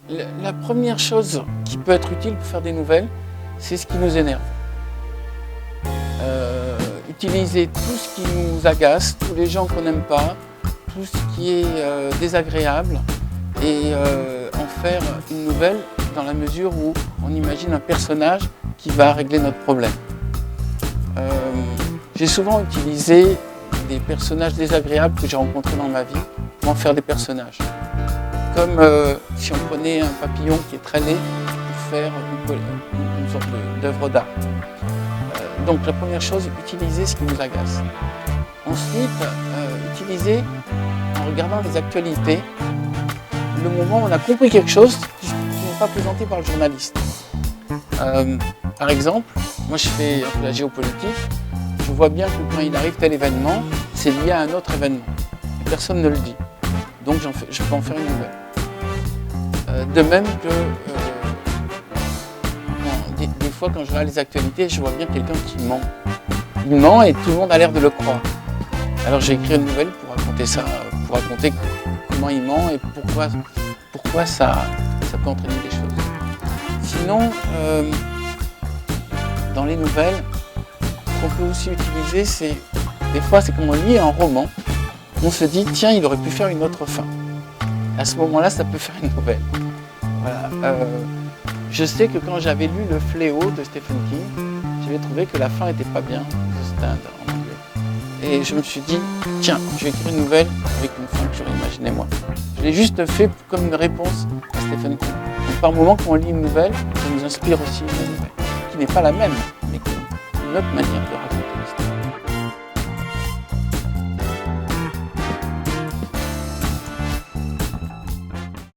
La première chose qui peut être utile pour faire des nouvelles, c'est ce qui nous énerve. Utiliser tout ce qui nous agace, tous les gens qu'on n'aime pas, tout ce qui est désagréable et en faire une nouvelle dans la mesure où on imagine un personnage qui va régler notre problème. J'ai souvent utilisé des personnages désagréables que j'ai rencontrés dans ma vie pour en faire des personnages. Comme si on prenait un papillon qui est traîné pour faire une sorte d'œuvre d'art. Donc la première chose, utiliser ce qui nous agace. Ensuite, utiliser, en regardant les actualités, le moment où on a compris quelque chose qui n'est pas présenté par le journaliste. Par exemple, moi je fais un peu la géopolitique, je vois bien que quand il arrive tel événement, c'est lié à un autre événement. Et personne ne le dit. Donc je peux en faire une nouvelle. De même que des fois quand je regarde les actualités, je vois bien quelqu'un qui ment. Il ment et tout le monde a l'air de le croire. Alors j'ai écrit une nouvelle pour raconter ça, pour raconter comment il ment et pourquoi ça peut entraîner des choses. Sinon, dans les nouvelles, ce qu'on peut aussi utiliser, c'est des fois c'est comme on lit un roman, on se dit tiens il aurait pu faire une autre fin. À ce moment-là, ça peut faire une nouvelle. Voilà. Je sais que quand j'avais lu Le Fléau de Stephen King, j'avais trouvé que la fin n'était pas bien, The Stand en anglais. Et je me suis dit, tiens, je vais écrire une nouvelle avec une fin que j'aurais imaginée moi. Je l'ai juste fait comme une réponse à Stephen King. Donc par moment, quand on lit une nouvelle, ça nous inspire aussi une nouvelle, qui n'est pas la même, mais une autre manière de raconter.